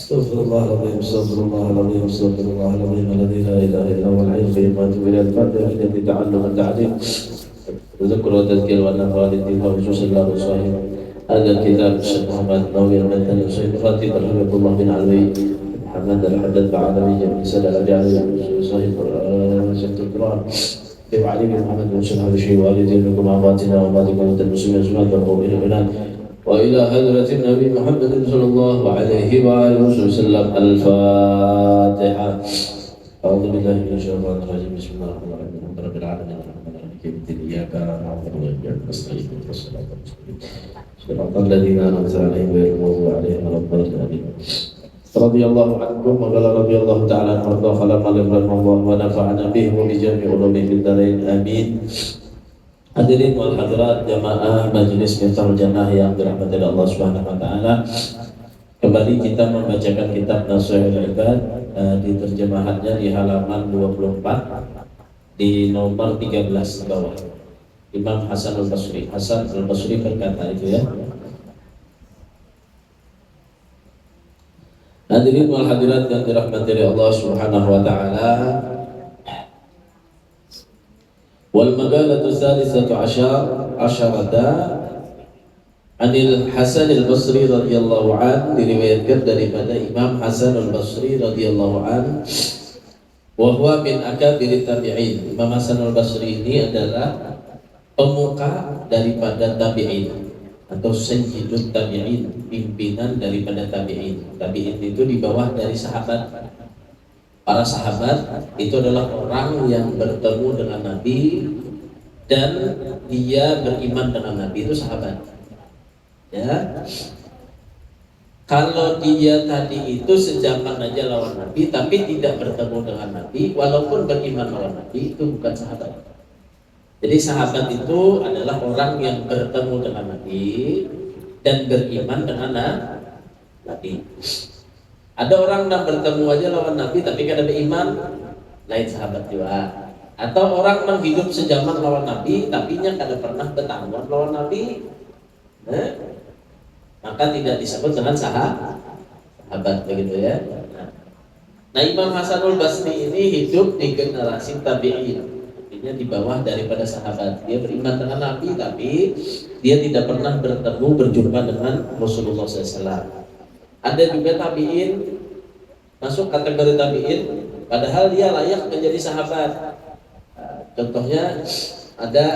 استغفر الله العظيم استغفر الله العظيم استغفر الله العظيم الذي لا اله الا هو الحي القيوم واتوب الى الفاتحه التي تعلم التعليم وذكر وتذكير والنفاذ الدين وخصوص الله وصحيح هذا الكتاب الشيخ محمد نووي المدني وشيخ خاتم رحمه الله بن علوي محمد الحدث بعلوي من سنه الجاهليه صحيح شيخ القران بوعلي بن محمد بن شيخ الشيخ والديكم امواتنا وامواتكم المسلمين اجمعين وإلى وإلى حضرة النبي محمد صلى الله عليه وآله وسلم الفاتحة. أعوذ بالله من الشيطان الرجيم بسم الله الرحمن الرحيم الحمد لله رب العالمين الرحمن الرحيم إياك نعبد وإياك نستعين اهدنا الصراط المستقيم صراط الذين أنعمت عليهم غير المغضوب عليهم ولا الضالين. رضي الله عنكم وقال رضي الله تعالى عنهم وخلق لهم الله ونفعنا بهم وبجميع علومهم في الدارين آمين. Hadirin wal hadirat jamaah Majelis Miftahul Jannah yang dirahmati Allah Subhanahu wa taala. Kembali kita membacakan kitab Nashihul Ibad di terjemahannya di halaman 24 di nomor 13 di bawah. Imam Hasan al-Basri. Hasan al-Basri berkata itu ya. Hadirin wal hadirat yang dirahmati Allah Subhanahu wa taala. Wal maqalatu tsalitsatu asyarata Anil Hasan al-Basri radhiyallahu an, diriwayatkan daripada Imam Hasan al-Basri radhiyallahu an, wa huwa min akabir tabi'in. Imam Hasan al-Basri ini adalah pemuka daripada tabi'in atau sayyidut tabi'in, pimpinan daripada tabi'in. Tabi'in itu di bawah dari sahabat. Para sahabat itu adalah orang yang bertemu dengan Nabi dan dia beriman dengan Nabi, itu sahabat. Ya, kalau dia tadi itu sejaman aja lawan Nabi tapi tidak bertemu dengan Nabi, walaupun beriman lawan Nabi, itu bukan sahabat. Jadi sahabat itu adalah orang yang bertemu dengan Nabi dan beriman dengan Nabi. Ada orang yang bertemu aja lawan Nabi tapi kada beriman, lain sahabat juga. Atau orang yang hidup sejaman lawan Nabi tapi nya kada pernah bertemu lawan Nabi, maka tidak disebut dengan sahabat begitu ya. Nah, Imam Hasanul Basri ini hidup di generasi tabi'in, artinya di bawah daripada sahabat. Dia beriman dengan Nabi tapi dia tidak pernah bertemu berjumpa dengan Rasulullah SAW. Ada juga tabi'in masuk kategori tabi'in padahal dia layak menjadi sahabat. Contohnya ada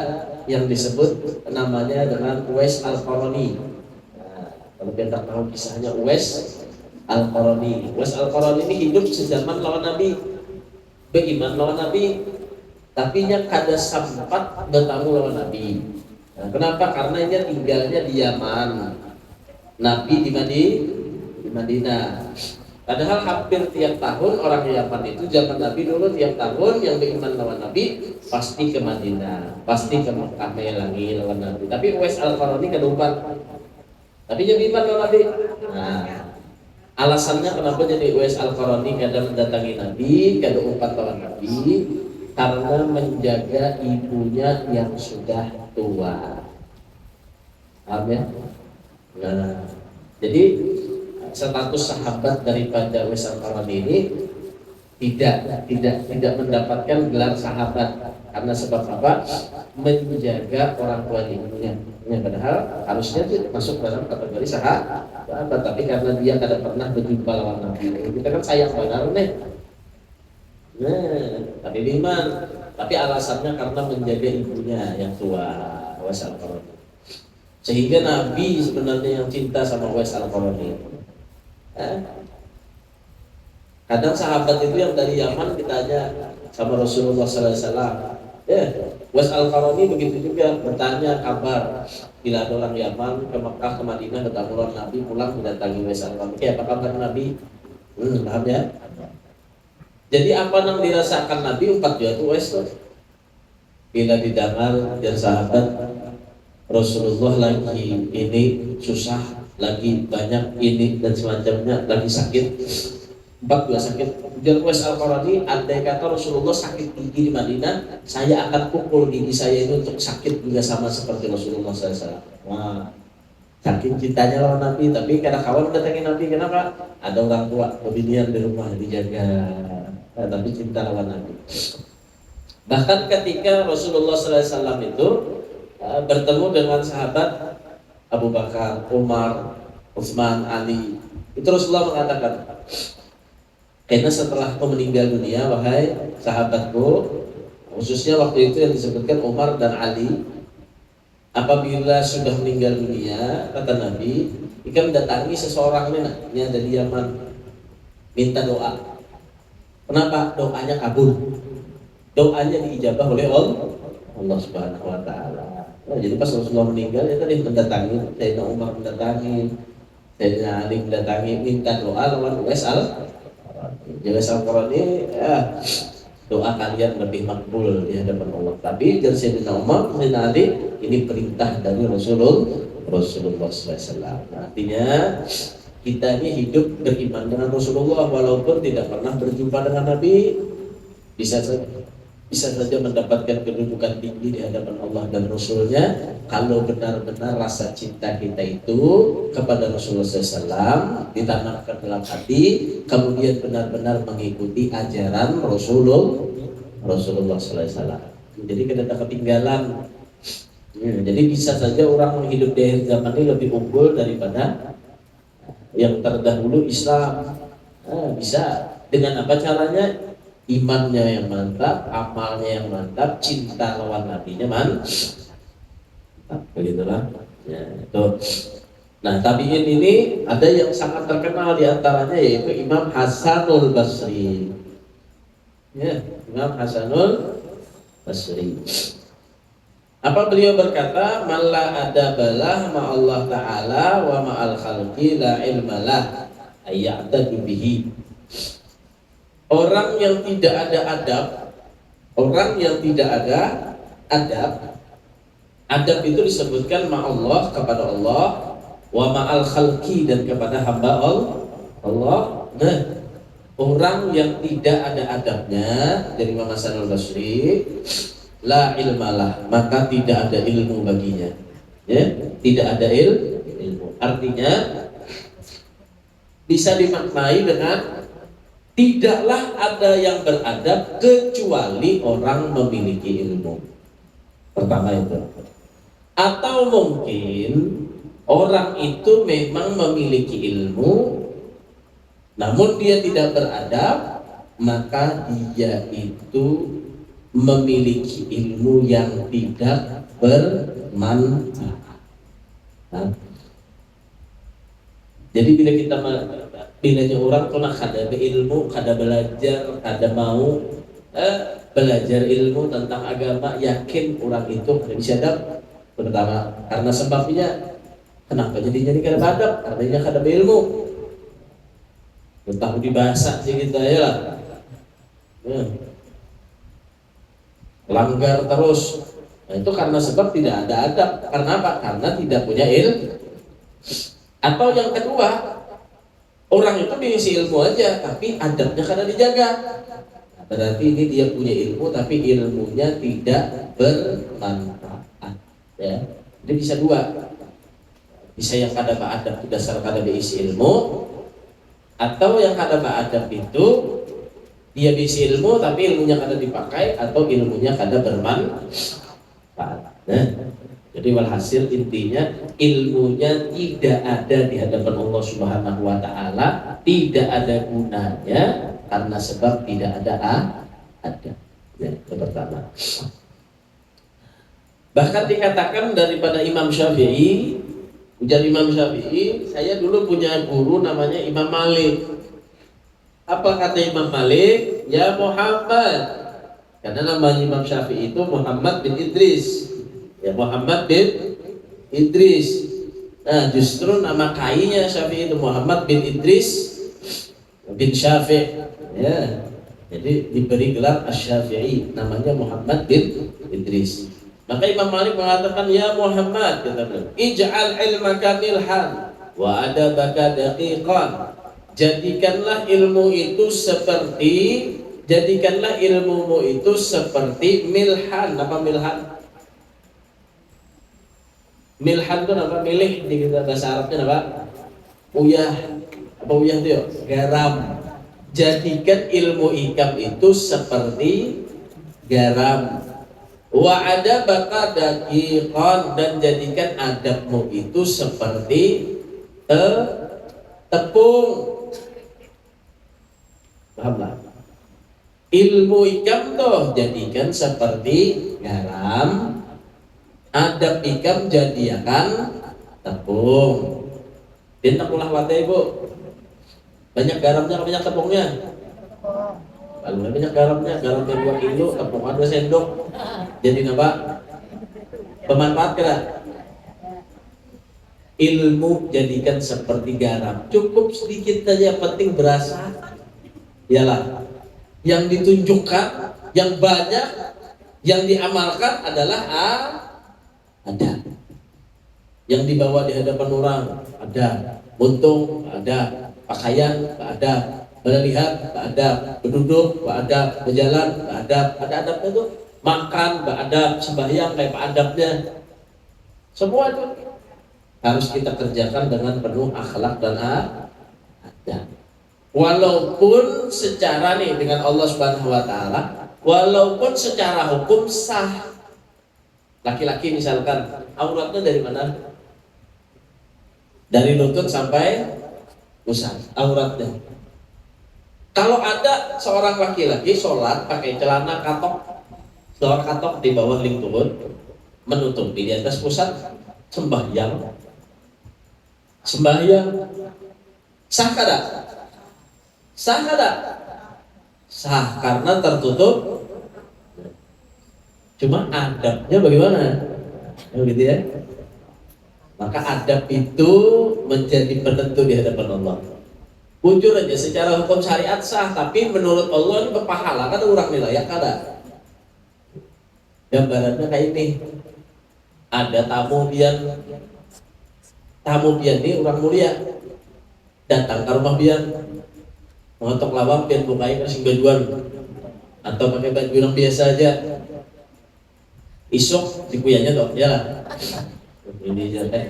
yang disebut namanya dengan Uwais Al-Qarani. Kalau kita tahu kisahnya Uwais Al-Qarani. Uwais Al-Qarani ini hidup sejaman lawan Nabi, beriman lawan Nabi, tapi nya kada sempat bertemu lawan Nabi. Nah, kenapa? Karena dia tinggalnya di Yaman, Nabi di Madinah. Padahal hampir tiap tahun orang Yaman itu zaman Nabi dulu tiap tahun yang beriman lawan Nabi pasti ke Madinah, pasti ke Mekah melangi lawan Nabi. Tapi Uwais Al-Qarani kedupan, tapi dia beriman lawan Nabi. Nah, alasannya kenapa jadi Uwais Al-Qarani kadang mendatangi Nabi, kadang umpat lawan Nabi, karena menjaga ibunya yang sudah tua. Paham ya? Nah, jadi status sahabat daripada Uwais Al-Qarani ini tidak mendapatkan gelar sahabat karena sebab apa? Menjaga orang tua ibunya. Padahal harusnya itu masuk dalam kategori sahabat, tapi karena dia tidak pernah berjumpa lawan Nabi, kita kan sayang benar nih. Tapi iman, tapi alasannya karena menjaga ibunya yang tua, Uwais Al-Qarani. Sehingga Nabi sebenarnya yang cinta sama Uwais Al-Qarani. Kadang sahabat itu yang dari Yaman ditanya sama Rasulullah SAW, Uwais Al-Qarani begitu juga bertanya kabar bila ada orang Yaman ke Mekah ke Madinah bertemu dengan Nabi pulang mendatangi Uwais Al-Qarani. Apa kabar Nabi? Paham ya? Jadi apa yang dirasakan Nabi empat juga itu Uwais tuh. Bila didengar dan sahabat Rasulullah lagi ini susah, lagi banyak ini dan semacamnya, lagi sakit, empat juga sakit. Dan Uwais Al-Qarani andai kata Rasulullah sakit gigi di Madinah, saya akan pukul gigi saya ini untuk sakit juga sama seperti Rasulullah SAW. Wah, saking cintanya lawan Nabi, tapi karena kawan mendatangi Nabi, kenapa? Ada orang tua pembinian di rumah dijaga, tapi cinta lawan Nabi. Bahkan ketika Rasulullah SAW itu bertemu dengan sahabat Abu Bakar, Umar, Utsman, Ali, itu Rasulullah mengatakan, karena setelah kau meninggal dunia, wahai sahabatku, khususnya waktu itu yang disebutkan Umar dan Ali, apabila sudah meninggal dunia, kata Nabi, jika mendatangi seseorang ini ada di Yaman, minta doa. Kenapa? Doanya kabul, doanya diijabah oleh Allah Subhanahu Wa Taala. Nah, jadi pas Rasulullah meninggal, ya tadi mendatangi, Sayyidina Umar mendatangi, Sayyidina Ali mendatangi, minta doa lawan Uwais Al-Qarani, ya, doa kalian lebih makbul di hadapan Allah. Tapi dari Sayyidina Umar, Sayyidina Ali, ini perintah dari Rasulullah SAW. Nah, artinya kita ini hidup beriman dengan Rasulullah walaupun tidak pernah berjumpa dengan Nabi, bisa saja mendapatkan kedudukan tinggi di hadapan Allah dan Rasulnya kalau benar-benar rasa cinta kita itu kepada Rasulullah SAW ditanamkan dalam hati, kemudian benar-benar mengikuti ajaran Rasulullah SAW. Jadi kita tak ketinggalan. Jadi bisa saja orang hidup di akhir zaman ini lebih unggul daripada yang terdahulu Islam. Bisa dengan apa caranya? Imannya yang mantap, amalnya yang mantap, cinta lawan nabinya mantap, begitulah. Ya, itu. Nah, tabi'in ini ada yang sangat terkenal diantaranya yaitu Imam Hasanul Basri. Ya, Imam Hasanul Basri. Apa beliau berkata? Malla adabalah ma'allah ta'ala wa ma'al khalqi la ilmalah ayya'tadu bihi. Orang yang tidak ada adab, orang yang tidak ada adab itu disebutkan ma'allah kepada Allah, wa ma'al khalqi dan kepada hamba Allah. Nah, orang yang tidak ada adabnya dari Imam Hasan al-Basri, la ilmalah, maka tidak ada ilmu baginya. Ya, tidak ada ilmu. Artinya bisa dimaknai dengan tidaklah ada yang beradab kecuali orang memiliki ilmu. Pertama itu. Atau mungkin orang itu memang memiliki ilmu, namun dia tidak beradab, maka dia itu memiliki ilmu yang tidak bermanfaat. Jadi bilanya orang tuh nak kada ilmu, kada belajar, kada mau belajar ilmu tentang agama, yakin orang itu kada bisa adab. Pertama, karena sebabnya kenapa jadi kada adab? Karena kada berilmu. Tahu di bahasa sih kita ya lah. Langgar terus. Nah, itu karena sebab tidak ada adab. Karena apa? Karena tidak punya ilmu. Atau yang kedua, orang itu diisi ilmu aja, tapi adabnya karena dijaga. Berarti ini dia punya ilmu, tapi ilmunya tidak bermanfaat. Ya, jadi bisa dua. Bisa yang kada beradab dasar kada diisi ilmu, atau yang kada beradab itu dia diisi ilmu, tapi ilmunya kada dipakai, atau ilmunya kada bermanfaat. Nah, jadi walhasil intinya ilmunya tidak ada di hadapan Allah Subhanahu Wa Taala, tidak ada gunanya karena sebab tidak ada adab. Ya, itu pertama. Bahkan dikatakan daripada Imam Syafi'i, ujar Imam Syafi'i, saya dulu punya guru namanya Imam Malik. Apa kata Imam Malik? Ya Muhammad. Karena nama Imam Syafi'i itu Muhammad bin Idris. Ya Muhammad bin Idris. Nah, justru nama kainya Syafi'i itu Muhammad bin Idris bin Syafi'. Ya. Jadi diberi gelar Asy-Syafi'i, namanya Muhammad bin Idris. Maka Imam Malik mengatakan, ya Muhammad, kata beliau, ij'al ilmaka milhan wa adabaka daqiqan. Jadikanlah ilmumu itu seperti milhan. Apa milhan? Milhan itu apa? Milih di kita bahasa Arabnya apa? Uyah. Apa uyah itu ya? Garam. Jadikan ilmu hikam itu seperti garam. Wa ada baka daqiqan, dan jadikan adabmu itu seperti tepung. Pahamlah? Ilmu hikam toh jadikan seperti garam, adab hikam jadikan tepung. Bintang ulah wadah ibu. Banyak garamnya, banyak tepungnya. Kalau banyak garamnya 2 kilo, tepung 2 sendok. Jadi apa? Bermanfaat kira? Ilmu jadikan seperti garam. Cukup sedikit saja, penting berasa. Iyalah. Yang ditunjukkan, yang banyak, yang diamalkan adalah ada. Yang dibawa di hadapan orang ada, untung ada, pakaian ada, melihat ada, berduduk ada, berjalan ada adabnya tuh, makan ada, sembahyang kayak adabnya. Semua itu harus kita kerjakan dengan penuh akhlak dan adab. Walaupun secara nih dengan Allah Subhanahu wa taala, walaupun secara hukum sah. Laki-laki misalkan auratnya dari mana? Dari lutut sampai pusat auratnya. Kalau ada seorang laki-laki sholat pakai celana katok, di bawah lingkungan, menutupi di atas pusat, sembahyang, sah kada? Sah kada? Sah karena tertutup. Cuma adabnya bagaimana? Begitu ya. Maka adab itu menjadi penentu di hadapan Allah. Jujur aja secara hukum syariat sah, tapi menurut Allah ini berpahala, kan orang nilai kada. Gambarannya kayak ini. Ada tamu pian ini orang mulia datang ke rumah pian, mengotok lawang pian bukai kasih bajuan atau pakai baju yang biasa aja. Isok dikuyanya dong, ya lah. Ini aja teh.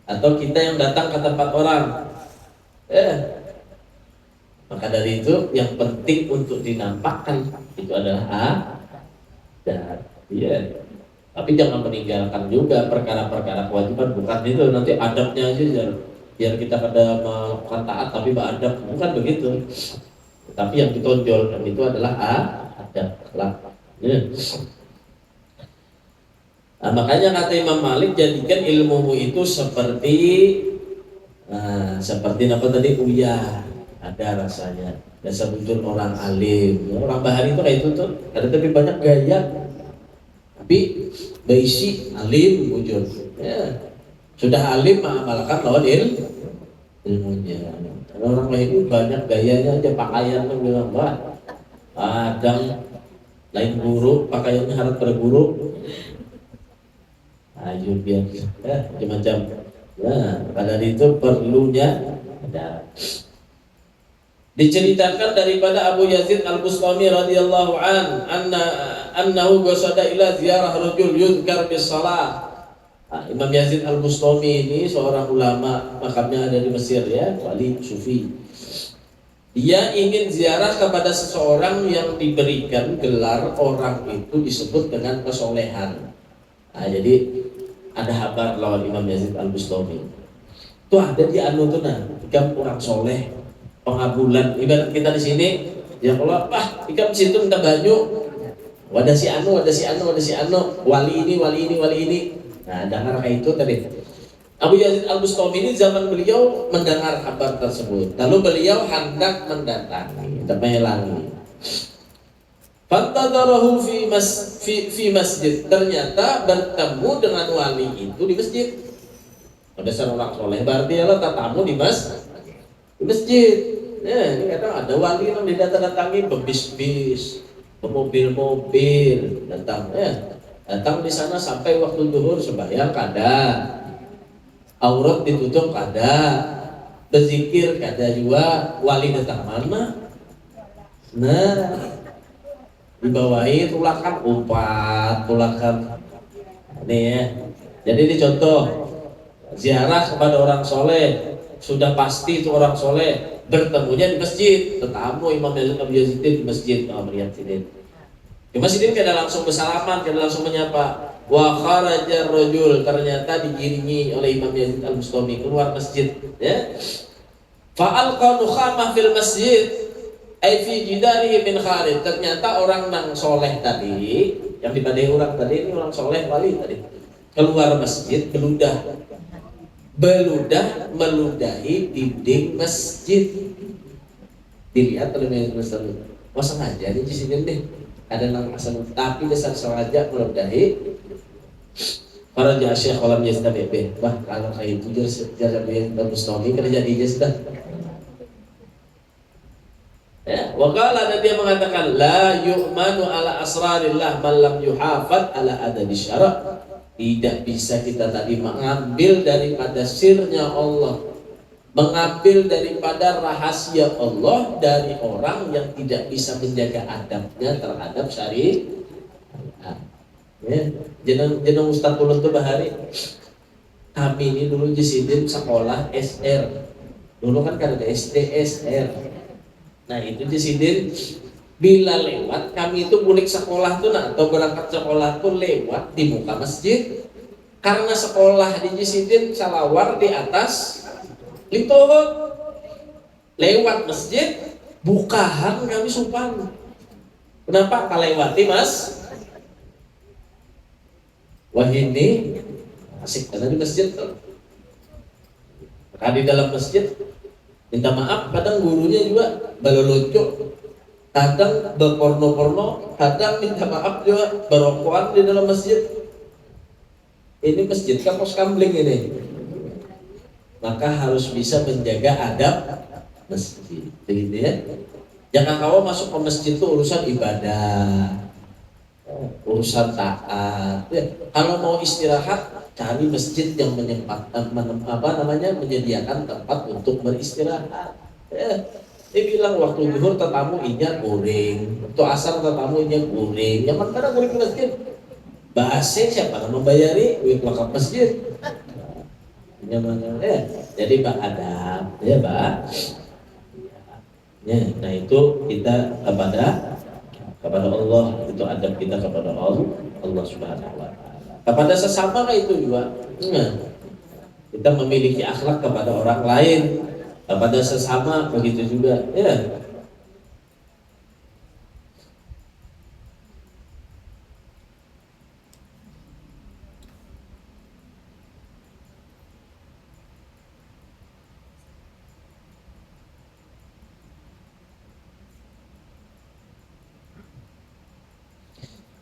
Atau kita yang datang ke tempat orang, maka dari itu yang penting untuk dinampakkan itu adalah adab, ya. Tapi jangan meninggalkan juga perkara-perkara kewajiban, bukan itu nanti adabnya aja biar kita pada melakukan taat tapi beradab, bukan begitu. Tapi yang ditonjolkan itu adalah adab, akhlak. Ya. Nah, makanya kata Imam Malik, jadikan ilmumu itu seperti apa tadi, uyah, ada rasanya. Dasar muncul orang alim, orang bahari itu kayak itu tuh. Ada tapi banyak gaya, tapi berisi alim wujud. Ya. Sudah alim mengamalkan lawan ilmunya. Orang lain itu banyak gayanya aja, pakaiannya bilang ada lain guru, pakaiannya harus pada guru. Ayo biar macam-macam. Nah, pada itu perlunya ada. Diceritakan daripada Abu Yazid Al-Bustami radhiyallahu annahu qasada ila ziarah rajul yuzkar bis salah. Imam Yazid Al-Bustami ini seorang ulama, makamnya ada di Mesir ya, wali sufi. Dia ingin ziarah kepada seseorang yang diberikan gelar orang itu disebut dengan kesolehan. Nah, jadi ada kabar lawan Imam Yazid Al-Bustami. Itu ada di Anutuna, ikam orang soleh, pengabulan. Ibarat kita di sini, ya kalau ikam di situ minta banyu, wadah si anu, wali ini. Nah, dengar kayak itu tadi. Abu Yazid Al-Bustami ini zaman beliau mendengar kabar tersebut. Lalu beliau hendak mendatangi, melangi. Fantadarahu fi masjid. Ternyata bertemu dengan wali itu di masjid. Ada seorang soleh berarti adalah tatamu di masjid. Ya, ini kadang ada wali yang didatangi berbis-bis, bermobil-mobil datang. Ya, datang di sana sampai waktu zuhur sembahyang kada, aurat ditutup kada, berzikir kada juga. Wali datang mana? Nah, dibawahi tulakan 4 tulakan ini ya, Jadi ini contoh ziarah kepada orang soleh, sudah pasti itu orang soleh, bertemunya di masjid, ketemu Imam Abu Yazid di masjid, melihat Sidin. Di masjid kada langsung bersalaman, kada langsung menyapa. Wa kharaja rajul, ternyata digiringi oleh Imam Yazid Al-Bustami keluar masjid, ya. Fa'alqa nukhamah fil masjid, ai fi jidarihi min kharij. Ternyata orang nang soleh tadi, yang dibadai orang tadi ini orang soleh wali tadi, keluar masjid meludahi dinding masjid. Dilihat oleh Majelis Ulama. Oh sengaja nih di sini deh. Ada nang asal, tapi dasar sengaja meludahi. Para Syekh kolam yastabi bih. Wah kalau kayak itu jar yang bagus Tommy kena jadi sudah. Ya, wakala dan dia mengatakan la yu'manu ala asrarillah man lam yuhafad ala adabi syara'. Tidak bisa kita tadi mengambil daripada sirnya Allah, mengambil daripada rahasia Allah dari orang yang tidak bisa menjaga adabnya terhadap syariat. Ya, jeneng Ustaz Ulun tuh bahari. Kami ini dulu di sini sekolah SR. Dulu kan ada SD SR. Nah itu di sini bila lewat kami itu bulik sekolah tuh atau berangkat sekolah tuh lewat di muka masjid, karena sekolah di Jisidin salawar di atas litohot, lewat masjid bukahan kami supan. Kenapa kalewati mas? Wah ini asik karena di masjid tuh. Di dalam masjid minta maaf, kadang gurunya juga baloloco, kadang berporno-porno, kadang minta maaf juga berokokan di dalam masjid. Ini masjid kan pos kambling ini, maka harus bisa menjaga adab masjid, begitu ya. Jangan kau masuk ke masjid itu urusan ibadah, urusan taat. Ya. Kalau mau istirahat, cari masjid yang menyediakan tempat untuk beristirahat. Ya. Dia bilang waktu zuhur tetamu inya goreng, waktu asar tetamu inya goreng. Yang mana goreng ke masjid? Bahasa siapa yang membayari? Duit wakaf masjid. Yang mana? Jadi Pak adab, ya Pak. Ya, nah itu kita kepada Allah, itu adab kita kepada Allah Subhanahu wa taala. Kepada sesama itu juga. Kita memiliki akhlak kepada orang lain. Kepada sesama begitu juga, ya.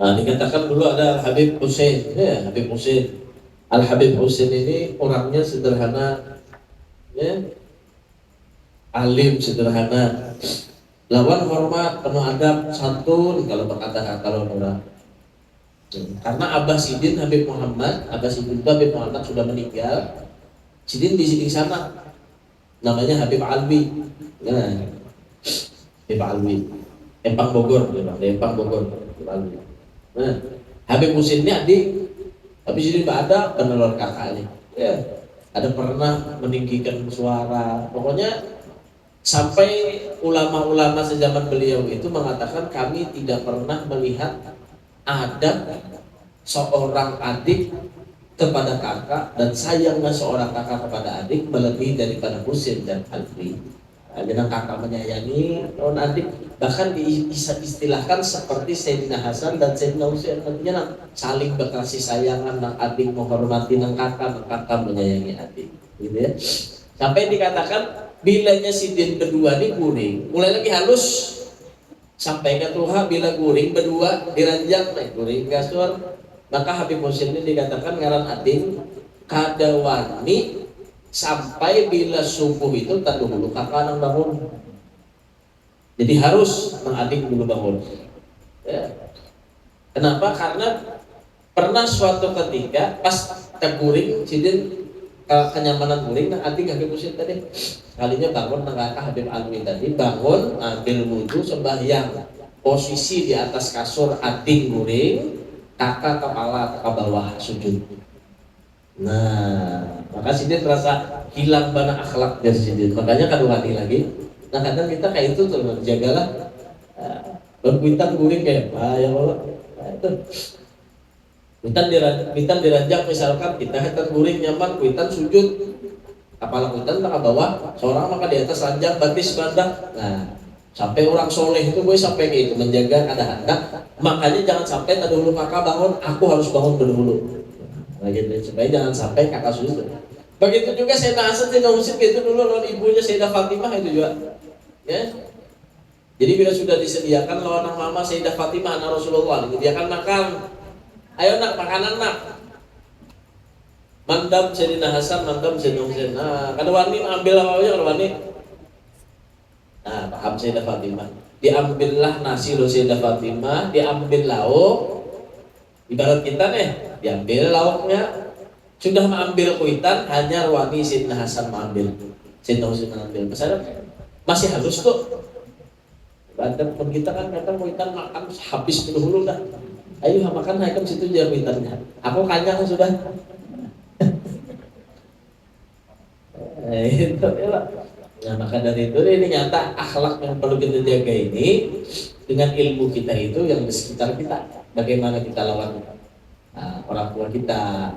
Nah, dikatakan dulu ada Habib Hussein, ya Habib Hussein. Al Habib Hussein ini orangnya sederhana, ya. Alim sederhana, lawan hormat, penuh adab, santun kalau berkata kalau orang. Karena Abah Sidin Habib Muhammad, Abah Sidin itu Habib Muhammad sudah meninggal. Sidin di sini sana, namanya Habib Alwi. Nah, Habib Alwi, Empang Bogor, Empang Bogor, Habib Alwi. Nah, Habib Husin ini adik, tapi Sidin ada penelur kakaknya. Ya, ada pernah meninggikan suara, pokoknya. Sampai ulama-ulama sejaman beliau itu mengatakan kami tidak pernah melihat adab seorang adik kepada kakak dan sayangnya seorang kakak kepada adik melebihi daripada Husin dan Alwi. Dengan kakak menyayangi non adik, bahkan diistilahkan seperti Sayyidina Hasan dan Sayyidina Husain, artinya saling berkasih sayangan, nang adik menghormati nang kakak menyayangi adik, gitu ya. Sampai dikatakan bilanya Sidin berdua ini guring, mulai lagi halus sampai ke Tuhan bila guring berdua diranjang naik guring kasur, maka Habib Husin ini dikatakan ngaran ading kadawani sampai bila subuh itu tak dulu kakak nang bangun. Jadi harus nang adik dulu bangun. Ya. Kenapa? Karena pernah suatu ketika pas keguring Sidin kenyamanan guring, nah adik Habib Husin tadi kalinya bangun kakak Habib Alwi tadi bangun ambil wudhu sembahyang, posisi di atas kasur adik guring, kakak kepala ke bawah sujud. Nah, maka Sidin merasa hilang bana akhlak dari Sidin. Makanya kan wani lagi. Nah kadang kita kayak itu tuh, jagalah berkuitan guring kayak apa ya Allah. Nah, itu kuitan diranjak misalkan kita hendak guring nyaman, kuitan sujud. Kepala kuitan tak ke bawah, seorang maka di atas ranjang batis bandak. Nah, sampai orang soleh itu gue sampai kayak itu menjaga kada hendak. Makanya jangan sampai dahulu kakak bangun, aku harus bangun dahulu. Nah, gitu, supaya jangan sampai kakak sujud. Begitu juga Sayyidah Hasan, Sayyidah Husain gitu dulu lawan ibunya Sayyidah Fatimah itu juga. Ya. Jadi bila sudah disediakan lawan anak mama Sayyidah Fatimah anak Rasulullah, disediakan makan. Ayo nak makanan nak. Mandam Sayyidina Hasan, mandam Sayyidina Husain. Nah, kada wani ambil apa aja kada wani. Nah, paham Sayyidah Fatimah. Diambillah nasi lo Sayyidah Fatimah, diambil lauk. Ibarat kita nih, diambil lauknya. Sudah mengambil kuitan, hanya wani Sayyidina Hasan mengambil. Sayyidina Husain mengambil. Masih halus tuh. Badan kita kan kadang kuitan makan habis dulu dah. Ayo makan haikam situ aja kuitannya. Aku kanyang sudah. Itu ya. Nah maka dari itu ini nyata akhlak yang perlu kita jaga ini dengan ilmu kita itu yang di sekitar kita. Bagaimana kita lawan orang tua kita.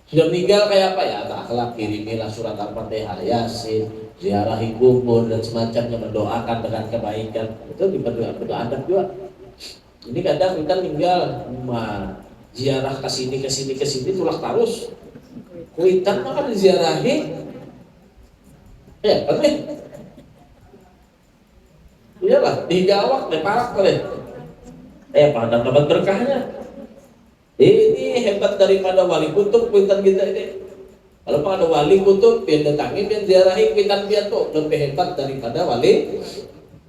Sudah meninggal kayak apa ya? Akhlak, kirimilah surat Al-Fatihah, Yasin, ziarahi kubur dan semacamnya, mendoakan dengan kebaikan. Itu diperdoa adab juga. Ini kadang kita meninggal, ziarah ke sini tulak terus. Kuitan maka diziarahi. Ya, kan nih. Iyalah, digawak deh parak deh. Pada dapat berkahnya. Ini hebat daripada wali kutub kuitan kita ini. Kalau ada wali kutub, biar datangi, biar ziarahi kuitan dia tuh lebih hebat daripada wali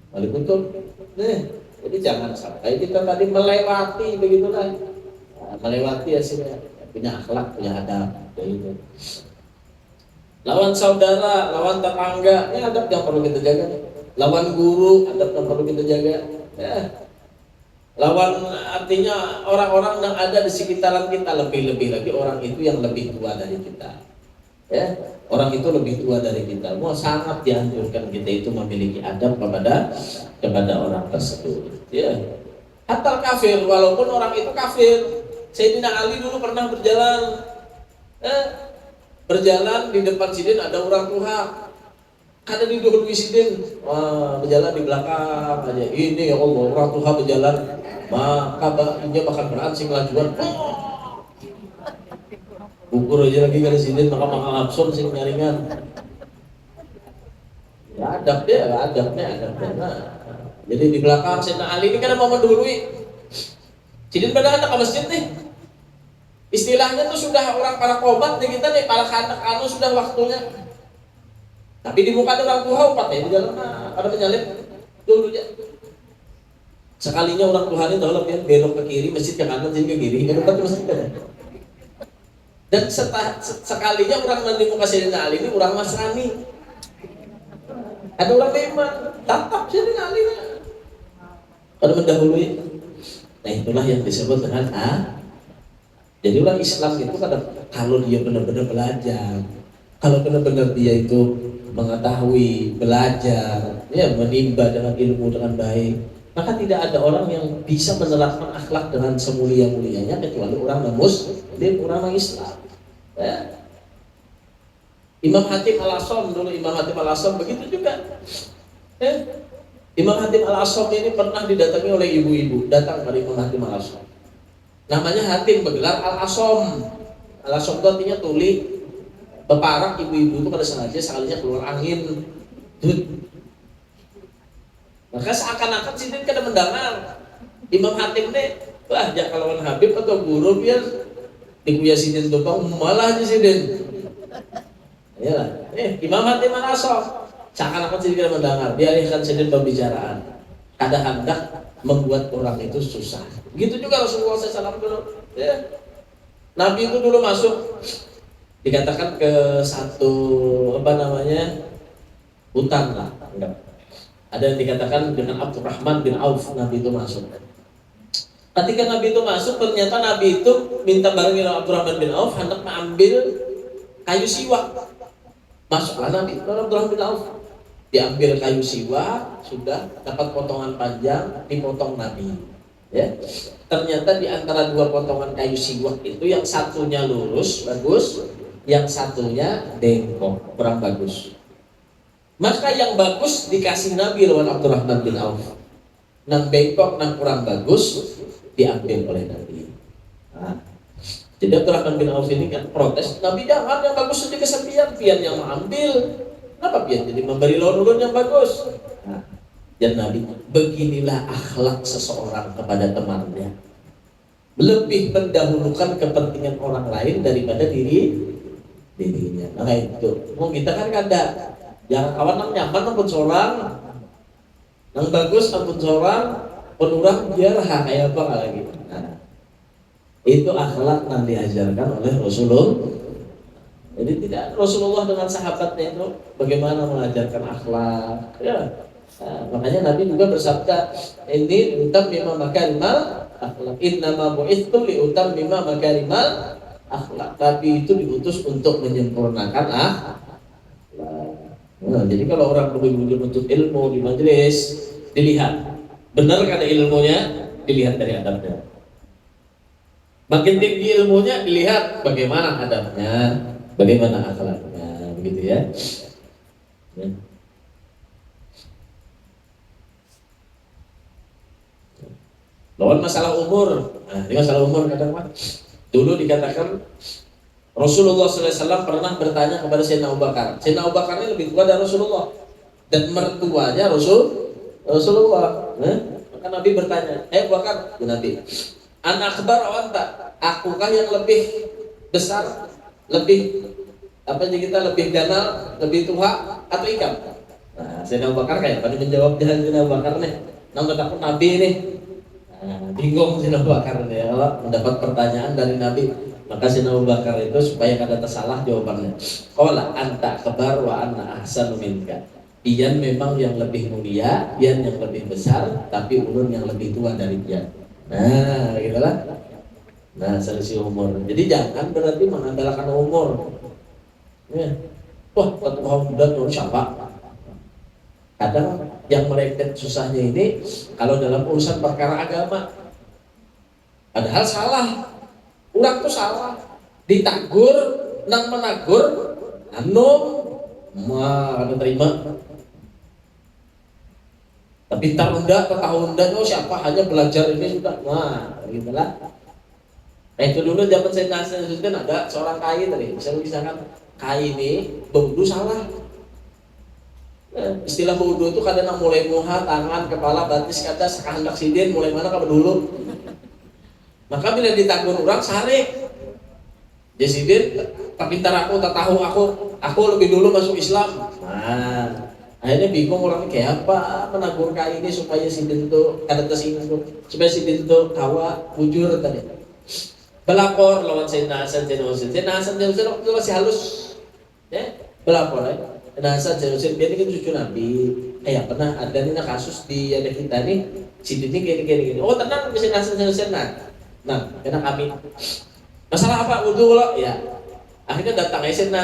kutub. Nih, jadi jangan sampai kita tadi melewati begitulah. Melewati hasilnya, punya akhlak, punya adab, gitu. Lawan saudara, lawan tetangga, ini adab yang perlu kita jaga. Lawan guru, adab yang perlu kita jaga. Ya. Lawan artinya orang-orang yang ada di sekitaran kita, lebih-lebih lagi orang itu yang lebih tua dari kita. Ya, orang itu lebih tua dari kita. Mau sangat dianjurkan kita itu memiliki adab kepada orang tersebut. Ya. Hatta kafir, walaupun orang itu kafir. Sayyidina Ali dulu pernah berjalan di depan Sidin ada orang tua. Kada didahului Sidin, berjalan di belakang aja. Ini ya Allah, orang tua berjalan, maka dia makan berat sing lajuan. Ukur aja lagi kada Sidin, maka absurd sing nyaringan. Ya adabnya. Nah, jadi di belakang Sayyidina Ali ini kada mau mendahului. Sidin pada anak ke masjid nih. Istilahnya tuh sudah orang para kobat nih kita nih, para anak anu sudah waktunya. Tapi di muka ada orang tua upat ya di dalam ada penyalip dulu aja. Sekalinya orang Tuhan itu tahu ya belok ke kiri, masjid ke kanan, jadi ke kiri, kan upat masjid kan. Dan sekalinya orang di muka Sayyidina Ali ini orang Nasrani. Ada orang Beiman, tatap Sayyidina Ali. Pada mendahului. Nah itulah yang disebut dengan jadi orang Islam itu kalau dia benar-benar belajar, kalau benar-benar dia itu mengetahui, belajar, ya menimba dengan ilmu dengan baik, maka tidak ada orang yang bisa menerapkan akhlak dengan semulia-mulianya kecuali orang non-Muslim, orang non-Islam. Ya. Imam Hatim Al-Asham dulu, Imam Hatim Al-Asham begitu juga. Ya. Imam Hatim Al-Asham ini pernah didatangi oleh ibu-ibu, datang pada Imam Hatim Al-Asham. Namanya Hatim, bergelar Al-Asham. Al-Asham itu artinya tuli. Beparak ibu-ibu itu pada sengaja sekalinya keluar angin. Maka seakan-akan Sidin kada mendengar. Imam Hatim ini, wah jak lawan Habib atau guru biar dikuya Sidin tumpang malah aja Sidin. Iyalah, Imam Hatim Al-Asham. Seakan-akan Sidin kada mendengar, dialihkan Sidin pembicaraan. Kada hendak membuat orang itu susah. Begitu juga Rasulullah SAW dulu. Ya. Nabi itu dulu masuk, dikatakan ke satu hutan lah. Enggak. Ada yang dikatakan dengan Abdurrahman bin Auf, Nabi itu masuk. Ketika Nabi itu masuk, ternyata Nabi itu minta bareng dengan Abdurrahman bin Auf hendak mengambil kayu siwak. Masuklah Nabi Abdurrahman bin Auf, diambil kayu siwak, sudah dapat potongan panjang, dipotong Nabi. Ya, ternyata di antara dua potongan kayu siwak itu yang satunya lurus bagus, yang satunya bengkok kurang bagus. Maka yang bagus dikasih Nabi lawan Abdurrahman bin Auf, nang bengkok nang kurang bagus diambil oleh Nabi. Nah, jadi Abdurrahman bin Auf ini kan protes, Nabi jangan yang bagus saja kesepian, pian yang mengambil. Kenapa pian jadi memberi ulun yang bagus? Nah, dan Nabi, beginilah akhlak seseorang kepada temannya, lebih mendahulukan kepentingan orang lain daripada dirinya. Nah itu, mau kita kan kada, jangan kawan nang nyaman nang pun seorang, nang bagus nang pun seorang, penurang biar kayak apa lagi. Nah, itu akhlak yang diajarkan oleh Rasulullah. Jadi tidak Rasulullah dengan sahabatnya itu bagaimana mengajarkan akhlak. Ya. Nah, makanya Nabi juga bersabda, ini utammima makarimal akhlak. Innama bu'itsu li utammima makarimal akhlak. Tapi itu diutus untuk menyempurnakan akhlak. Nah, jadi kalau orang lebih menuntut ilmu di majelis, dilihat benar kada ilmunya, dilihat dari adabnya. Makin tinggi ilmunya, dilihat bagaimana adabnya, bagaimana akhlaknya, begitu ya. Lawan masalah umur. Nah, ini masalah umur kadang mah. Dulu dikatakan Rasulullah SAW pernah bertanya kepada Sayyidina Abu Bakar. Sayyidina Abu Bakar ini lebih tua dari Rasulullah dan mertuanya Rasulullah. Maka Nabi bertanya, Abu Bakar, Nabi, an akbar atau anta? Akukah yang lebih besar, lebih apa sih kita lebih ganal, lebih tua atau ikam? Nah, Sayyidina Abu Bakar kayak pada menjawab jalan Sayyidina Abu Bakar nih. Nang takut Nabi nih. Bingung Sayyidina Abu Bakar ya, kalau mendapat pertanyaan dari Nabi, maka Sayyidina Abu Bakar itu supaya kada tersalah jawabannya. Qala anta kabar wa anna ahsanu minka. Iyan memang yang lebih mulia, iyan yang lebih besar, tapi ulun yang lebih tua dari dia. Nah, gitulah. Nah, selisih umur. Jadi jangan berarti mengandalkan umur. Ya. Wah, ketua muda tuh siapa? Kadang yang meleket susahnya ini kalau dalam urusan perkara agama, padahal salah, orang tuh salah, ditagur, nang menagur, mah ada terima. Tapi tarunda ke tahunda, oh siapa hanya belajar ini sudah, gitulah. Nah itu dulu zaman saya nasihat kan ada seorang kai tadi, misalkan kai ini berwudu salah. Istilah wudu itu kadang mulai muha, tangan, kepala, batis, kata sekandak sidin, mulai mana kapan dulu. Maka bila ditagur orang sarik, jasidin, tapi ntar aku tak tahu aku lebih dulu masuk Islam. Nah, akhirnya bingung orang kayak apa menagur kai ini supaya sidin itu kada tersinggung tuh, supaya sidin itu tawa bujur tadi. Belapor lawan Sayyidina Hasan, Sayyidina Hasan itu masih halus, ya belapor ya. Nah, saat Sayyidina dia ini cucu Nabi. Pernah ada nih kasus di ada kita nih, si Dini gini. Oh tenang, bisa nasihat. Nah, karena kami masalah apa wudhu lo? Ya, akhirnya datang Sayyidina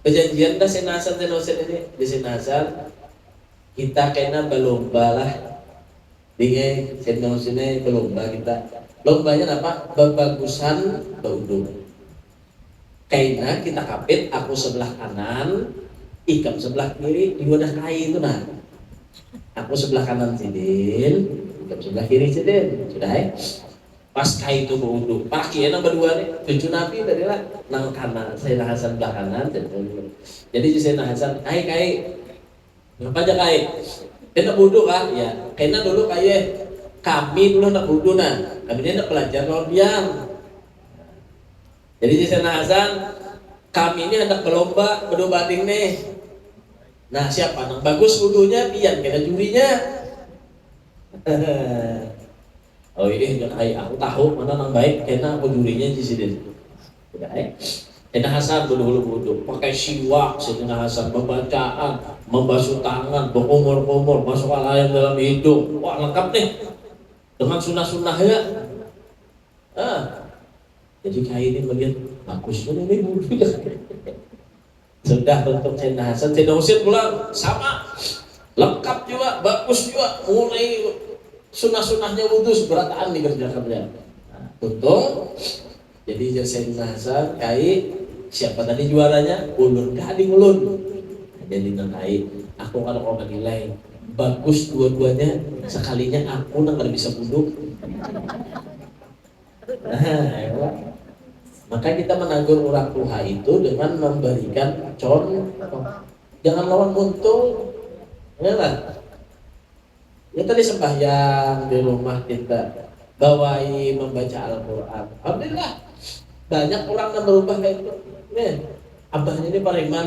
perjanjian dah Sayyidina ini di Sayyidina kita kena berlomba lah. Dengan Sayyidina berlomba kita. Lombanya apa? Bagusan berwudhu. Kaina kita kapit, aku sebelah kanan, ikam sebelah kiri, di wadah kai itu nah. Aku sebelah kanan sidin, ikam sebelah kiri sidin, sudah ya. Pas kai itu berwudu, pakai nang berdua nih, cucu Nabi tadi lah, nang kanan, Sayyidina Hasan sebelah kanan, jadi Sayyidina Hasan, kai, apa aja kai? Kita wudu kah? Ya, kaina dulu kai, kami dulu nak wudu nah, kami ini nak belajar diam. Jadi Sayyidina Hasan, kami ini hendak berlomba berdua banding nih. Nah siapa yang bagus wudunya, pian kena jurinya. Oh iya, aku tahu mana yang baik, kena aku jurinya di sini. Sayyidina Hasan wudu, pakai siwak. Sayyidina Hasan membacaan, membasuh tangan, berkumur-kumur, masuk air dalam hidung. Wah lengkap nih, dengan sunnah-sunnahnya. Jadi kayak ini bagian bagusnya ini wudhu ya. Sudah untuk Sayyidina Hasan, Sayyidina Husain pulang sama, lengkap juga, bagus juga, mulai sunah-sunahnya wudhu seberataan dikerjakannya. Nah, tutup. Jadi Sayyidina Hasan kai siapa tadi juaranya? Ulun kadi ulun. Nah, jadi nanti aku kalau mau menilai bagus dua-duanya, sekalinya aku nggak bisa wudhu. Nah, maka kita menegur orang tua itu dengan memberikan contoh. Jangan lawan muntul. Ya kan? Ya tadi sembahyang di rumah kita bawai membaca Al-Quran. Alhamdulillah banyak orang yang berubah kayak itu. Nih, abahnya ini pariman.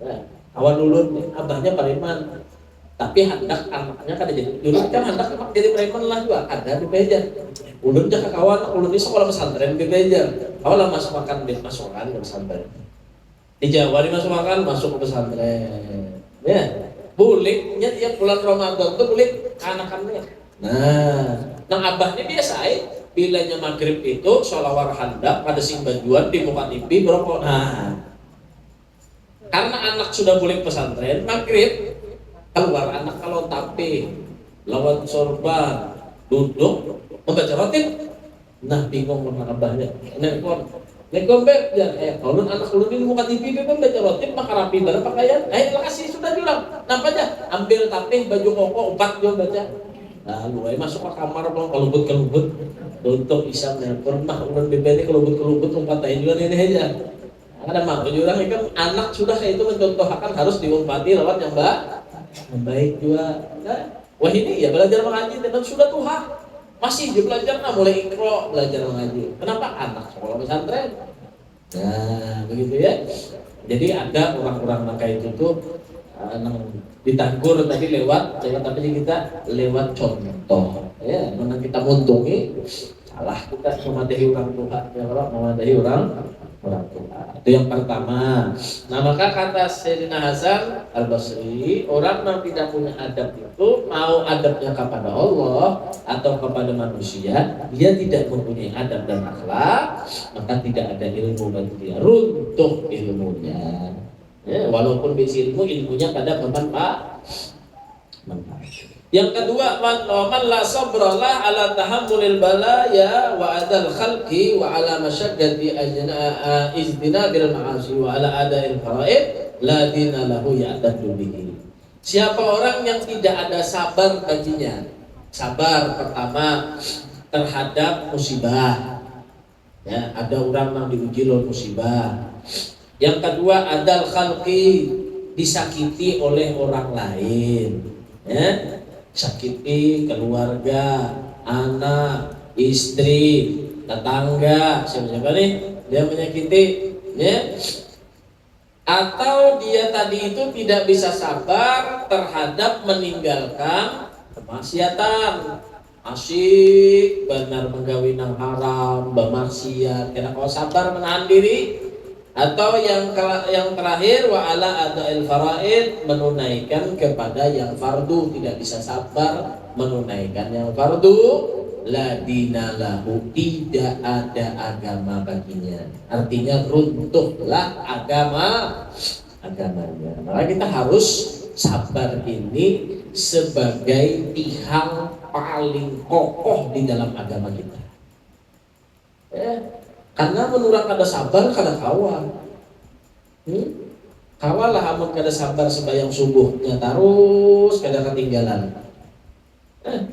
Nah, awal dulu abahnya pariman. Tapi hendak anaknya kan jadi dulu kan hendak jadi preman lah juga ada di gereja. Ulun jaga kawan, ulun ini sekolah pesantren di gereja. Awalnya masuk makan di pasukan ke pesantren. Di Jawa masuk makan masuk ke pesantren. Ya, bolehnya tiap bulan Ramadan tuh boleh anak-anaknya. Nah abahnya biasa bilanya maghrib itu sholawar hendak pada sing bajuan di muka TV berokok. Nah, karena anak sudah boleh pesantren maghrib keluar anak kalau tapi lawan sorban duduk membaca rotib. Nah bingung mana abahnya nekon beb ya kalau anak ulun ini muka TV beb baca rotib maka rapi barang pakaian kasih sudah bilang nampak aja ambil tapi baju koko 4 juga baca. Lalu masuk ke kamar bang kelubut untuk bisa nelpon mah ulun beb ini kelubut 4 tahun juga ini aja. Ada mah orang kan anak sudah kayak itu mencontohkan harus diumpati lewat yang baik juga. Nah, wah ini ya belajar mengaji dan sudah Tuhan masih dia belajar mulai ikro belajar mengaji. Kenapa? Anak sekolah pesantren. Nah begitu ya. Jadi ada orang-orang maka itu tuh ditegur tadi lewat tapi kita lewat contoh ya. Mana kita muntungi salah kita memadahi orang tua ya kalau memadahi orang tua. Itu yang pertama. Nah maka kata Sayyidina Hasan Al-Basri, orang yang tidak punya adab itu mau adabnya kepada Allah atau kepada manusia, dia tidak mempunyai adab dan akhlak, maka tidak ada ilmu bagi dia, runtuh ilmunya. Ya, walaupun bisi ilmunya pada bermanfaat. Yang kedua, man la sabralah ala tahammulil balaya wa adal khalqi wa ala masyaqqati izdina bil ma'asi wa ala ada'il faraid la dina lahu ya'tadu bihi. Siapa orang yang tidak ada sabar baginya? Sabar pertama terhadap musibah. Ya, ada orang yang diuji oleh musibah. Yang kedua, adal khalqi, disakiti oleh orang lain. Ya. Sakiti keluarga, anak, istri, tetangga, siapa-siapa nih dia menyakiti, ya? Atau dia tadi itu tidak bisa sabar terhadap meninggalkan kemaksiatan, asyik benar menggawi nang haram, bermaksiat, kena kau sabar menahan diri. Atau yang terakhir wa ala ada'il faraid, menunaikan kepada yang fardu, tidak bisa sabar menunaikan yang fardu, la dina lahu, tidak ada agama baginya. Artinya runtuhlah agamanya. Maka kita harus sabar ini sebagai tiang paling kokoh di dalam agama kita. Ya. Karena menurut kada sabar kada kawan. Kawalah amun kada sabar sembahyang subuhnya terus kada ketinggalan.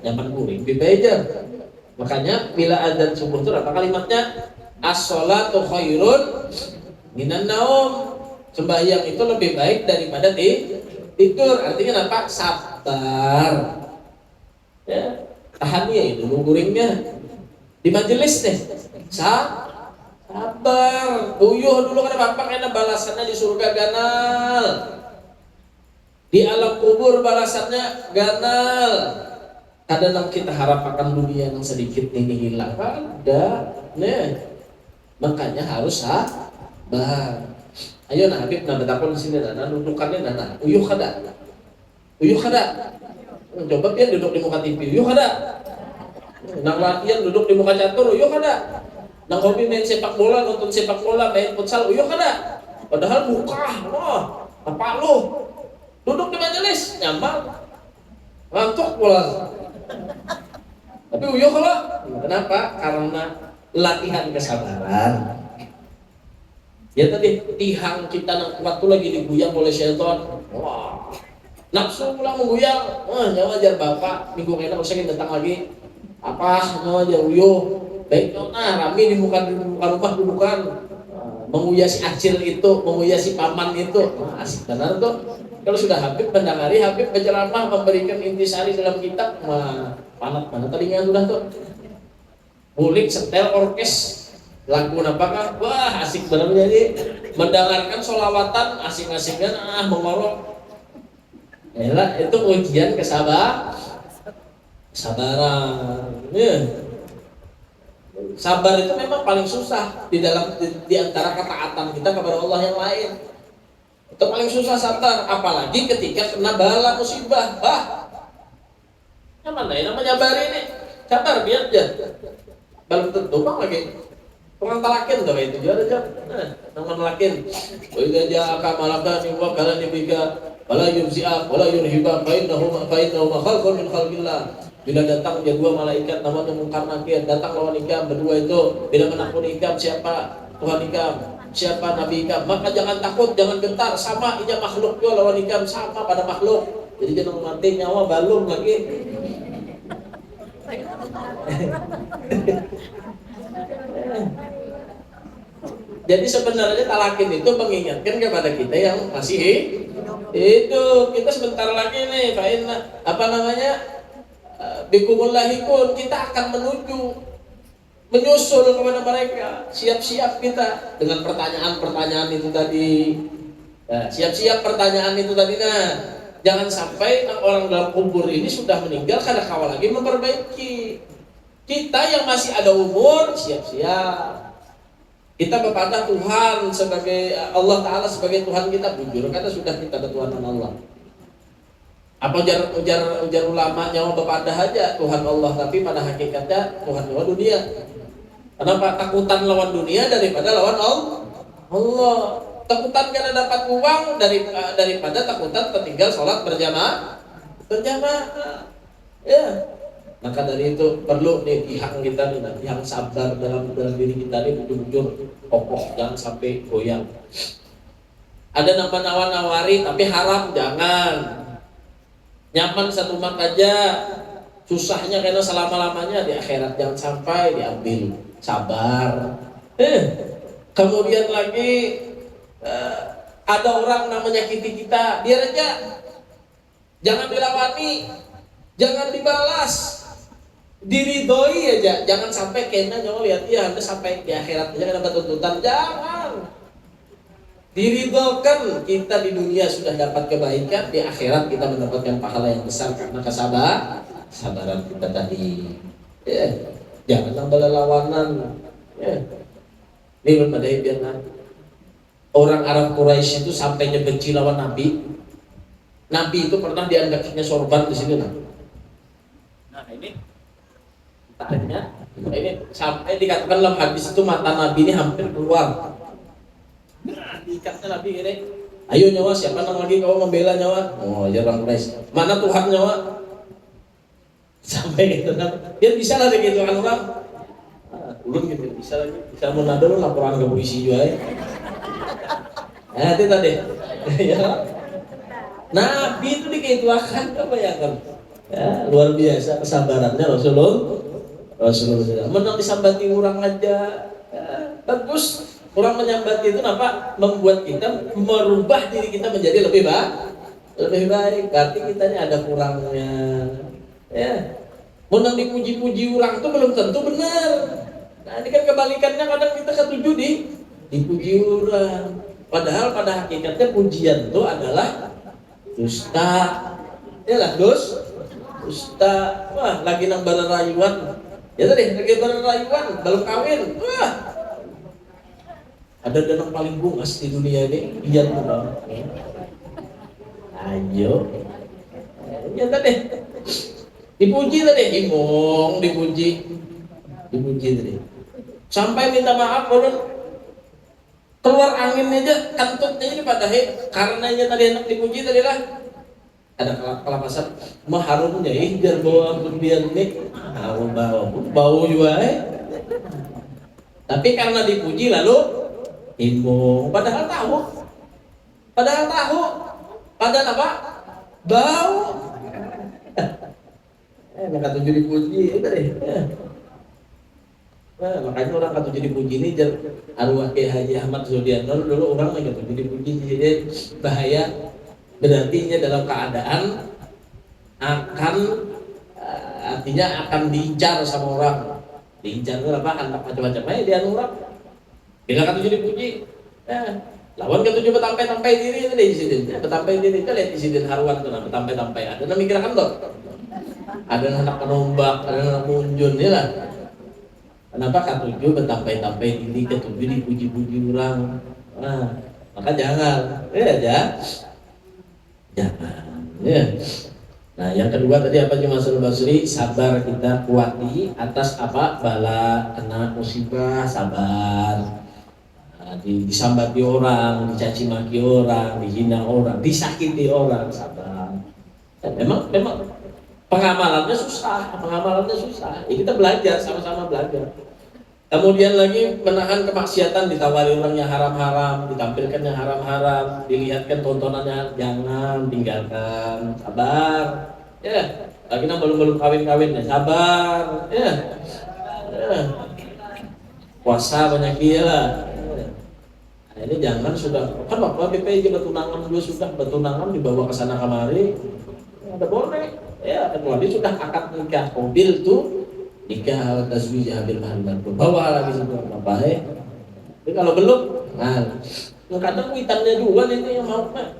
Nyaman kuring dibejar. Makanya bila adzan subuh itu apa kalimatnya? As-sholatu khairun minan naum. Sembahyang itu lebih baik daripada tidur. Artinya apa? Sabar. Ya, tahan ya dulu kuringnya. Di majelis deh. Sabar, uyuh dulu kada bapak karena balasannya di surga ganal, di alam kubur balasannya ganal. Kadang kita harap akan dunia yang sedikit ini hilang, ada, nih, makanya harus sabar. Ayo nah Habib, nah betapun di sini, nah dudukannya, nah uyuh kada, coba dia duduk di muka TV, uyuh kada, nang latihan duduk di muka catur, uyuh kada. Nang hobi main sepak bola, nonton sepak bola, main futsal, uyuh kada. Padahal buka, wah, apa lu? Duduk di majelis, nyaman, ngantuk pulang. Tapi uyuh kalau, kenapa? Karena latihan kesabaran. Ya tadi tihang kita nang kuat tuh lagi diguyang oleh syaitan. Wah, nafsu pulang mengguyang. Wah, nyawa ajar bapak minggu kena usah datang lagi. Apa nyawa ajar uyuh. Baik, nah rame di muka rumah dudukan. Menguyasi acil itu, menguyasi paman itu. Nah, asik benar tuh. Kalau sudah Habib mendangari, Habib berceramah memberikan intisari dalam kitab, panat mana telinga sudah tuh. Bulik setel orkes lagu apakah? Wah asik benar jadi mendengarkan sholawatan asing-asingkan mengorok. Yalah itu ujian kesabaran. Ya. Sabar itu memang paling susah di dalam di antara ketaatan kita kepada Allah yang lain. Itu paling susah sabar, apalagi ketika kena bala musibah. Yang mana ya namanya sabar ini? Sabar biar aja. Belum tentu bang lagi. Orang talakin tuh itu juara aja. Namun lakin. Wa idza ja'aka malakani wa kalani bika wala yumzi'ak wala yurhibak fa innahu khalqun min khalqillah. Bila datang dia dua malaikat nama mungkar nakir, datang lawan ikam berdua itu bila menakut ikam siapa Tuhan ikam, siapa Nabi ikam, maka jangan takut, jangan gentar, sama ini makhluk juga lawan ikam sama pada makhluk. Jadi jangan mati nyawa balum lagi. Jadi sebenarnya talakin itu mengingatkan kepada kita yang masih itu kita sebentar lagi nih, apa namanya? Bikumullahikun kita akan menyusul kepada mereka. Siap-siap kita dengan pertanyaan-pertanyaan itu tadi. Siap-siap pertanyaan itu tadi. Nah, jangan sampai orang dalam kubur ini sudah meninggal karena kawal lagi memperbaiki. Kita yang masih ada umur siap-siap. Kita kepada Tuhan sebagai Allah Ta'ala sebagai Tuhan kita jujur karena sudah kita ketuhanan Allah. Apa ujar ulama nyawa bepadah aja Tuhan Allah, tapi pada hakikatnya Tuhan lawan dunia. Kenapa? Takutan lawan dunia daripada lawan Allah. Takutan karena dapat uang daripada takutan tertinggal sholat berjamaah. Ya. Maka dari itu perlu nih tihang kita nih, tihang sabar dalam diri kita nih betul-betul kokoh, jangan sampai goyang. Ada nawar-nawari tapi haram jangan. Nyaman satu mak aja, susahnya karena selama-lamanya di akhirat jangan sampai diambil. Sabar. Kemudian lagi ada orang namanya kita, biar aja. Jangan dilawani, jangan dibalas, diridhoi aja. Jangan sampai kena nyawa lihat ya Anda sampai di akhirat aja dapat tuntutan. Jangan. Diridhokan kita di dunia sudah dapat kebaikan, di akhirat kita mendapatkan pahala yang besar karena kesabaran kita tadi. Jangan tambah lawanan. Ini belum ada biar orang Arab Quraisy itu sampai benci lawan Nabi. Nabi itu pernah dianggapnya sorban di sini. Nah ini tariknya, ini sampai dikatakan dalam hadis itu mata Nabi ini hampir keluar. Diikatnya Nabi ini, ayo nyawa siapa nang lagi kau membela nyawa? Oh ya orang Quraisy. Mana Tuhan nyawa? Sampai gitu kan? Dia bisa lah gitu kan orang. Ulun gitu bisa lagi. Bisa menado lu laporan ke polisi juga ya. Nah itu tadi. Ya. Nabi itu dikeituakan apa ya kan? Ya, luar biasa kesabarannya Rasulullah. Menang disambati orang aja. Ya, bagus. Orang menyambati itu apa? Membuat kita merubah diri kita menjadi lebih baik. Berarti kita ini ada kurangnya. Ya. Menang dipuji-puji orang itu belum tentu benar. Nah, ini kan kebalikannya kadang kita setuju dipuji orang. Padahal pada hakikatnya pujian itu adalah dusta. Yalah dusta. Wah, lagi nang bararayuan. Ya tadi lagi bararayuan, belum kawin. Wah. Ada danang paling bungas di dunia ini, iya tuh bang. Ayo, ya tadi dipuji tadi, dipuji tadi. Sampai minta maaf ulun keluar angin aja kantutnya ini padahal karenanya tadi enak dipuji tadi lah ada kelapasan mah harumnya jar bawa berbian nih bau juga tapi karena dipuji lalu imbung padahal tahu padahal apa bau maka tujuh dipuji itu deh. Nah, makanya orang kata jadi puji ini arwah Kiai Haji Ahmad Zudianto dulu orang lagi kata jadi puji jadi bahaya berarti dalam keadaan akan artinya akan diincar sama orang diincar itu apa anak macam-macam aja dia orang bila kata jadi puji lawan ketujuh betampai diri itu di sini betampai diri itu lihat di sini haruan tuh betampai ada yang mikirkan tuh ada anak penombak ada anak munjun ya lah. Kenapa ketujuh betampai diri ketujuh dipuji-puji orang? Nah, maka jangan, jangan. Ya. Nah, yang kedua tadi apa cuma Hasan Basri sabar kita kuati atas apa bala kena musibah sabar. Nah, disambati orang, dicaci maki orang, dihina orang, disakiti orang sabar. Dan memang pengamalannya susah. Ya, kita belajar sama-sama belajar. Kemudian lagi menahan kemaksiatan ditawari orang yang haram-haram, ditampilkan yang haram-haram, dilihatkan tontonannya jangan tinggalkan, sabar. Ya, lagi belum kawin ya sabar. Ya. Puasa banyak dia lah. Nah, ini jangan sudah kan bapak BPJ betunangan dulu sudah betunangan dibawa ke sana kemari, ada boleh. Ya, kecuali sudah akad nikah mobil tuh nikah tazwij bil mahar bawa lagi semua bapak tapi kalau belum nah kadang witannya dua ini yang mau mah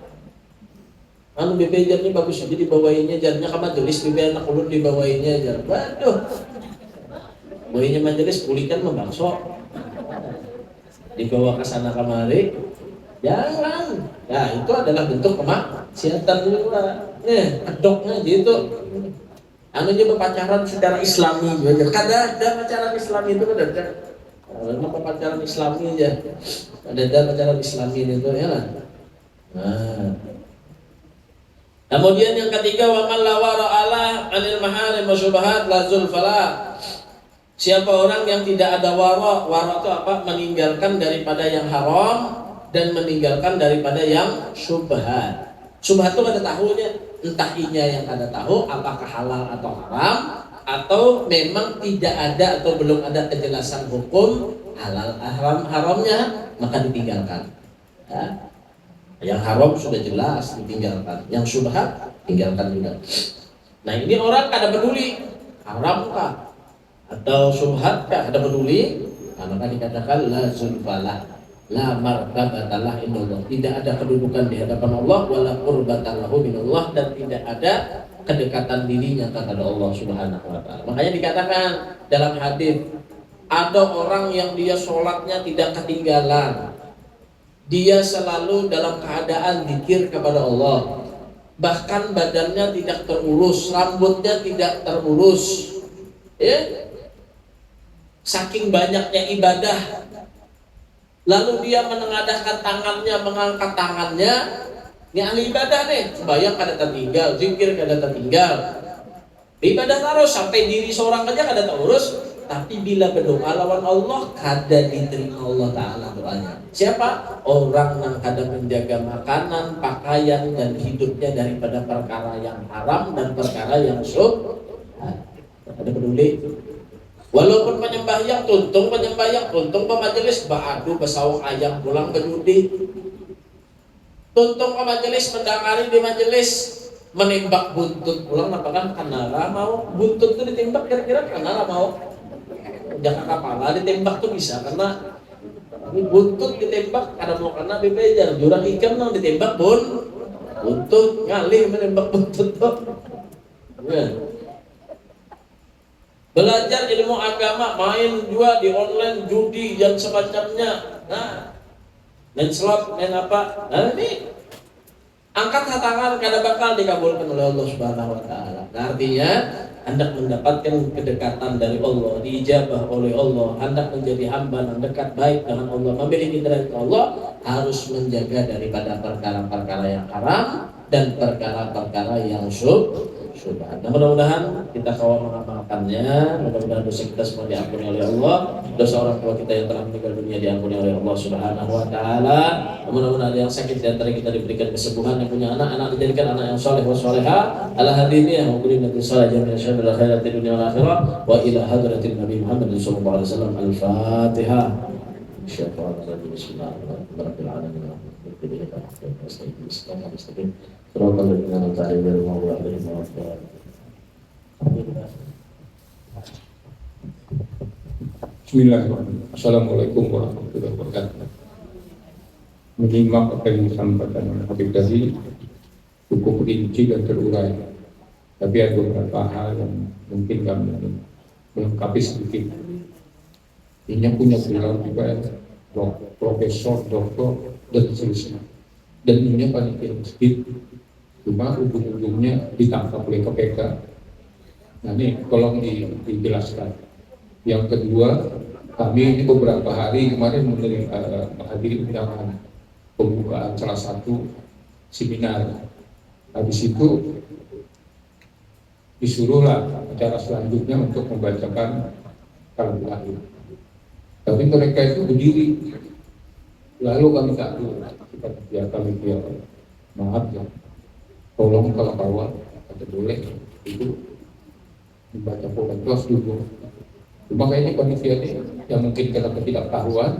anu BP jarnya bagus jadi dibawainnya jarnya ke majelis BP anak ulun dibawainnya jar waduh bawainnya majelis pulihkan membakso dibawa ke sana kemari jangan nah itu adalah bentuk kemaksiatan juga kedoknya gitu anu juga pacaran secara islami juga kada ada pacaran islami itu kada ada kenapa pacaran islami aja ada pacaran islami itu ya lah nah. Kemudian yang ketiga wa man la wara'ala anil maharim wa syubhat la zulfala siapa orang yang tidak ada wara itu apa meninggalkan daripada yang haram dan meninggalkan daripada yang syubhat itu ada tahunya entah inya yang ada tahu apakah halal atau haram atau memang tidak ada atau belum ada kejelasan hukum halal haramnya maka ditinggalkan ya. Yang haram sudah jelas ditinggalkan yang syubhat tinggalkan juga. Nah ini orang kada peduli haram kah atau syubhat kah kada peduli maka dikatakan la zulfalah la martabatalah indallah tidak ada kedudukan di hadapan Allah wala qurbatalahu minallah dan tidak ada kedekatan dirinya kepada Allah Subhanahu wa taala. Makanya dikatakan dalam hadis ada orang yang dia sholatnya tidak ketinggalan. Dia selalu dalam keadaan zikir kepada Allah. Bahkan badannya tidak terurus, rambutnya tidak terurus. Ya? Saking banyaknya ibadah lalu dia menengadahkan tangannya, mengangkat tangannya, ini ahli ibadah nih, sembahyang kada tertinggal, zikir kada tertinggal, ibadah terus sampai diri seorang aja kada terurus, tapi bila berdoa lawan Allah kada diterima Allah Taala doanya. Siapa? Orang yang kada menjaga makanan, pakaian dan hidupnya daripada perkara yang haram dan perkara yang syubhat. Ada peduli. Walaupun penyembahyang, tuntung pemajelis, baadu besawang ayam pulang berjudi. Tuntung pemajelis, mendangari di majelis, menembak buntut pulang, apakah kanara mau? Buntut itu ditembak kira-kira kanara mau? Jangan kepala ditembak tuh bisa, karena buntut ditembak, karena mau kena bebejar, jurang ikan yang ditembak buntut, ngalih menembak buntut tuh. Ya. Belajar ilmu agama, main juga di online, judi dan semacamnya. Nah, main slot, main apa? Nah ini Angkat tangan kada bakal dikabulkan oleh Allah Subhanahu wa taala. Nah, artinya hendak mendapatkan kedekatan dari Allah, diijabah oleh Allah, hendak menjadi hamba yang dekat baik dengan Allah, memiliki derajat Allah, harus menjaga daripada perkara-perkara yang haram dan perkara-perkara yang syubhat. Nah, mudah-mudahan kita kawal mengamalkannya. Mudah-mudahan dosa kita semua diampuni oleh Allah. Dosa orang tua kita yang telah meninggal dunia diampuni oleh Allah Subhanahu wa taala. Mudah-mudahan ada yang sakit di antara kita diberikan kesembuhan, yang punya anak dijadikan anak yang saleh wa salehah. Ala hadiniya wa kulli nabi salih jami'a syamil khairat dunya wal akhirah wa ila hadratin Nabi Muhammad sallallahu alaihi wasallam. Al-Fatihah. Bismillahirrahmanirrahim. Bismillahirrahmanirrahim. Assalamualaikum warahmatullahi wabarakatuh. Menyimak apa yang disampaikan oleh Habib tadi cukup rinci dan terurai, tapi ada beberapa hal yang mungkin kami melengkapi sedikit. Ini punya gelar juga profesor, doktor, dan seterusnya. Dan ini panitia masjid, cuma ujung-ujungnya ditangkap oleh KPK. Nah ini tolong dijelaskan. Yang kedua, kami ini beberapa hari kemarin menghadiri undangan pembukaan salah satu seminar. Habis itu disuruhlah acara selanjutnya untuk membacakan kalam lahir. Tapi mereka itu berdiri. Lalu kami takut, kami maaf ya, tolong kalau kawal atau boleh itu dibaca kelas dulu. Cuma kayaknya panitia ini yang mungkin karena ketidaktahuan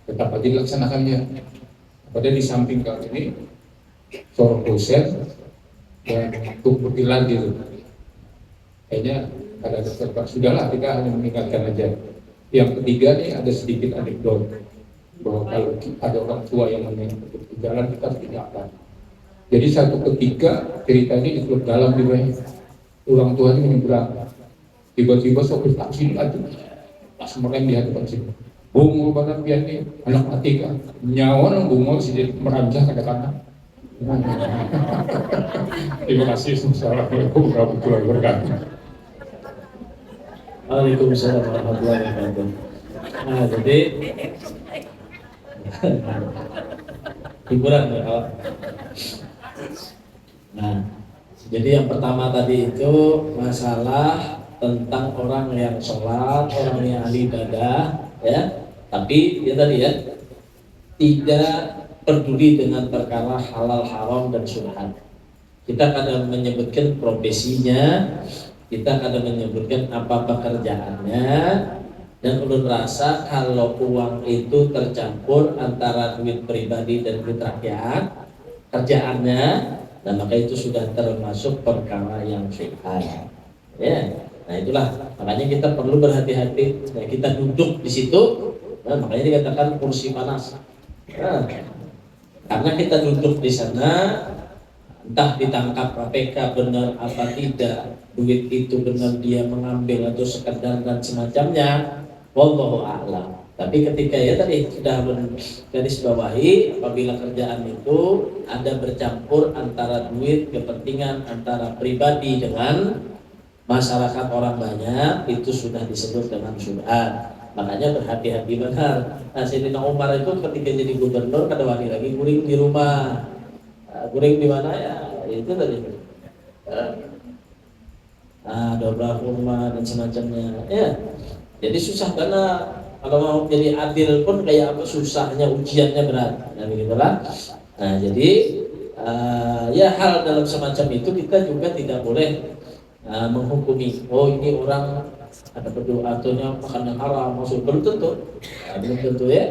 tetap aja dilaksanakannya. Padahal di samping kami ini seorang dosen dan kebetulan gitu. Kayaknya ada terserah. Sudahlah, kita hanya mengingatkan aja. Yang ketiga nih ada sedikit anekdot bahwa kalau ada orang tua yang mengenai jalan kita harus tindakan. Jadi satu ketika cerita ini di klub dalam juga orang tuanya menyeberang. Tiba-tiba sopir taksi lagi pas merem di hadapan sini. Bungul banget dia nih anak mati kan. Nyawa nang bungul sih meranjak ke kanan. Terima kasih. Assalamualaikum warahmatullahi wabarakatuh. Waalaikumsalam warahmatullahi wabarakatuh. Nah, jadi hiburan ya. Nah, jadi yang pertama tadi itu masalah tentang orang yang sholat, orang yang ahli ibadah, ya. Tapi ya tadi ya, tidak peduli dengan perkara halal, haram dan syubhat. Kita kadang menyebutkan profesinya, kita kadang menyebutkan apa pekerjaannya, dan ulun rasa kalau uang itu tercampur antara duit pribadi dan duit rakyat, kerjaannya, nah maka itu sudah termasuk perkara yang syubhat. Ya. Nah itulah makanya kita perlu berhati-hati. Nah, kita duduk di situ, nah, makanya dikatakan kursi panas. Nah, karena kita duduk di sana, entah ditangkap KPK benar apa tidak, duit itu benar dia mengambil atau sekedar dan semacamnya, wallahu a'lam. Tapi ketika ya tadi sudah garis bawahi, apabila kerjaan itu ada bercampur antara duit, kepentingan antara pribadi dengan masyarakat orang banyak, itu sudah disebut dengan syubhat. Makanya berhati-hati benar. Nah, Sayyidina Umar itu ketika jadi gubernur kada wani lagi guring di rumah. Guring di mana ya? Itu tadi. Dobrak rumah dan semacamnya. Ya. Jadi susah karena kalau mau jadi adil pun kayak apa susahnya, ujiannya berat. Nah, begitulah. Nah, jadi ya hal dalam semacam itu kita juga tidak boleh menghukumi, oh ini orang ada berdoa ataunya makan yang haram, maksud belum tentu, belum tentu ya.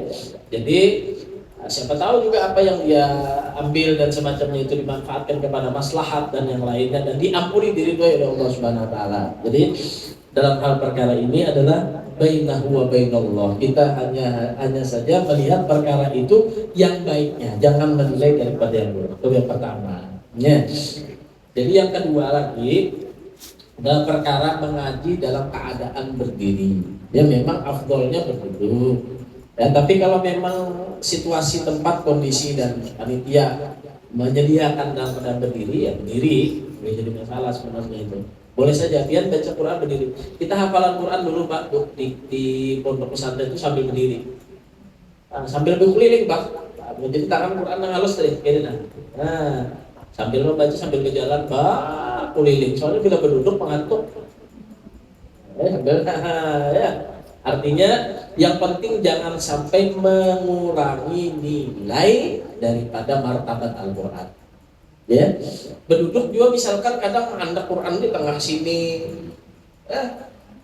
Jadi siapa tahu juga apa yang dia ambil dan semacamnya itu dimanfaatkan kepada maslahat dan yang lainnya dan diampuni diridhoi oleh Allah Subhanahu wa taala. Jadi dalam hal perkara ini adalah bainahu wa bainallah. Kita hanya saja melihat perkara itu yang baiknya, jangan menilai daripada yang buruk. Itu yang pertama. Ya. Jadi yang kedua lagi, dalam perkara mengaji dalam keadaan berdiri, ya memang afdolnya berduduk. Ya, tapi kalau memang situasi tempat, kondisi dan panitia menyediakan dalam keadaan berdiri, ya berdiri, nggak jadi masalah sebenarnya itu. Boleh saja, biar baca Quran berdiri. Kita hafalan Quran dulu Pak, Bu, di pondok pesantren itu sambil berdiri. Sambil berkeliling Pak. Jadi tangan Quran yang halus tadi, gini nah. Nah, sambil membaca sambil berjalan, Pak, keliling. Soalnya bila berduduk mengantuk. Sambil, ya. Artinya yang penting jangan sampai mengurangi nilai daripada martabat Al-Quran. Ya, berduduk juga misalkan kadang anda Quran di tengah sini,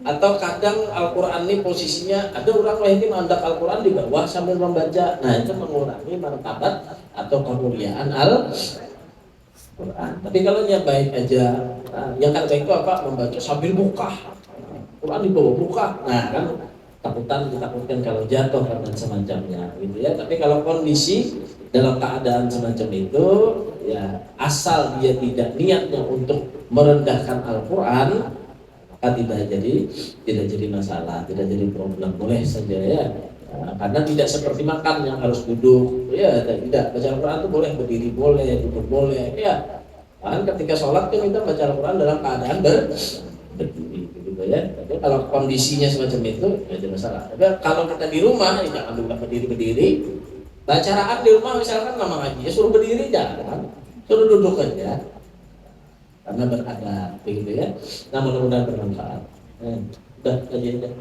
atau kadang Al-Quran ini posisinya ada orang lain yang mengandak Al-Quran di bawah sambil membaca. Nah itu mengurangi martabat atau kemuliaan Al-Quran. Tapi kalau yang baik aja, yang terbaik itu apa? Membaca sambil buka. Quran di bawah buka. Nah kan ditakutkan kalau jatuh dan semacamnya gitu ya. Tapi kalau kondisi dalam keadaan semacam itu, ya asal dia tidak niatnya untuk merendahkan Al-Quran, maka tidak jadi masalah, tidak jadi problem, boleh saja ya. Karena tidak seperti makan yang harus duduk, ya tidak. Baca Al-Quran itu boleh berdiri, boleh duduk, boleh ya. Kan ketika sholat kan kita baca Al-Quran dalam keadaan berdiri gitu ya. Tapi kalau kondisinya semacam itu, ya tidak masalah. Tapi kalau kita di rumah, ya jangan dulu berdiri. Bacaan di rumah misalkan nama ngaji, ya suruh berdiri jangan, suruh duduk aja, karena beradab, begitu ya. Nah mudah-mudahan bermanfaat. Udah aja.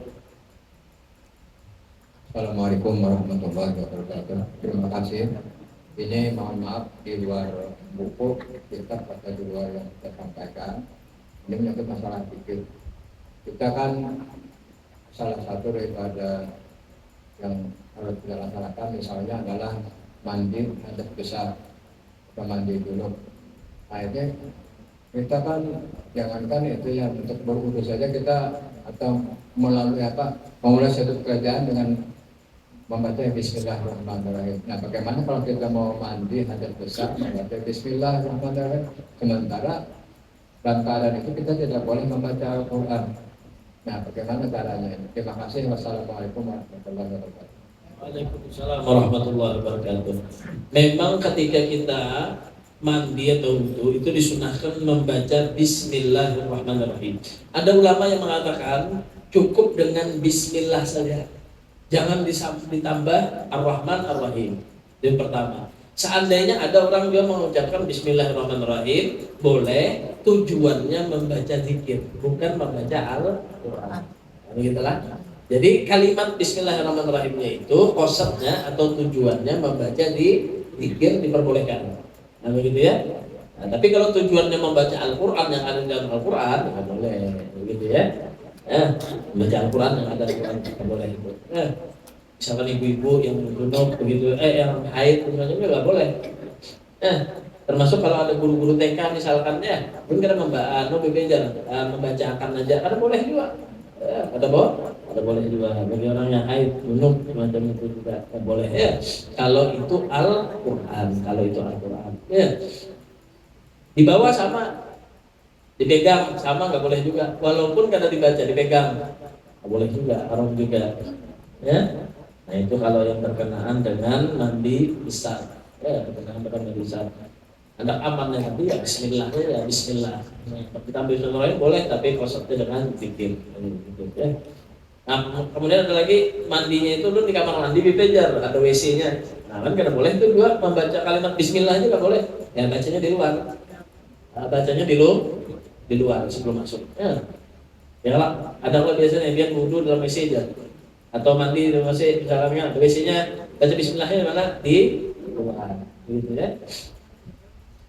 Assalamualaikum warahmatullahi wabarakatuh. Terima kasih. Ini mohon maaf di luar buku kita atau di luar yang kita sampaikan. Ini menyangkut masalah fikih. Kita kan salah satu daripada yang harus kita laksanakan misalnya adalah mandi hadas besar atau mandi dulu. Akhirnya kita kan jangankan itu ya untuk berwudu saja kita atau melalui memulai satu pekerjaan dengan membaca Bismillahirrahmanirrahim. Nah bagaimana kalau kita mau mandi hadas besar membaca Bismillahirrahmanirrahim, sementara dalam keadaan itu kita tidak boleh membaca Al-Quran. Nah bagaimana caranya? Terima kasih. Wassalamualaikum warahmatullahi wabarakatuh. Waalaikumsalam warahmatullahi wabarakatuh. Memang ketika kita mandi atau wudu itu disunahkan membaca Bismillahirrahmanirrahim. Ada ulama yang mengatakan cukup dengan Bismillah saja, jangan ditambah Ar-Rahman Ar-Rahim. Yang pertama, seandainya ada orang yang mengucapkan Bismillahirrahmanirrahim, boleh tujuannya membaca zikir, bukan membaca Al-Quran. Begitulah. Jadi kalimat Bismillahirrahmanirrahimnya itu konsepnya atau tujuannya membaca di zikir diperbolehkan. Nah begitu ya. Nah, tapi kalau tujuannya membaca Al-Quran yang ada dalam Al-Quran, nggak boleh, begitu ya. Membaca Al-Quran yang ada di Al-Quran nggak boleh itu. Misalkan ibu-ibu yang junub begitu, yang haid misalnya nggak boleh. Termasuk kalau ada guru-guru TK misalkan ya, mungkin kita membacakan aja, karena boleh juga. Ada boleh juga bagi orang yang haid, junub semacam itu juga boleh ya. Kalau itu Al-Quran, ya. Di bawah sama, dipegang sama nggak boleh juga. Walaupun kada dibaca, dipegang nggak boleh juga, haram juga. Ya. Nah itu kalau yang berkenaan dengan mandi besar, ya berkenaan dengan mandi besar. Anda amannya nanti ya Bismillah ya Bismillah. Kita ambil contoh lain boleh, tapi konsepnya dengan zikir. Gitu, ya. Nah kemudian ada lagi mandinya itu dulu di kamar mandi dipejar, ada WC-nya. Nah kan kada boleh itu juga membaca kalimat Bismillah itu nggak boleh. Ya bacanya di luar. Bacanya di luar sebelum masuk. Ya lah. Ada kalau biasanya dia wudu dalam WC aja. Atau mandi di WC, misalnya ada WC-nya baca Bismillahnya mana di luar, gitu ya.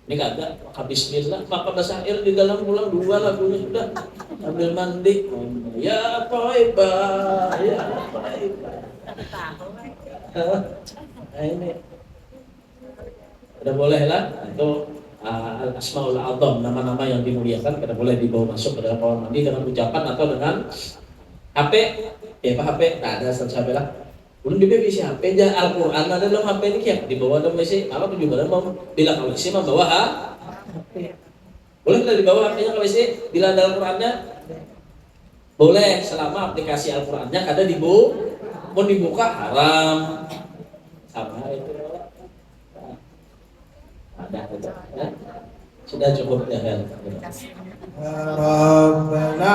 Ini kata maka Bismillah, maka basair di dalam pulang 2 lagunya sudah sambil mandi. Ya Thaibah, ya Thaibah. Nah ini udah boleh lah itu Al-Asmaul A'zam, nama-nama yang dimuliakan kada boleh dibawa masuk ke dalam kamar mandi dengan ucapan atau dengan HP. HP, tak ada HP lah. Belum di PC HP aja, Al-Quran ada dalam HP ini ya, dibawa dalam WC. Apa tujuannya mau bilang ke WC membawa HP? Boleh tidak dibawa HP-nya ke WC bila ada Al-Qurannya? Boleh, selama aplikasi Al-Qurannya ada mau dibuka haram. Sama itu. ada itu. Ya. Sudah cukup ya kan. Rabbana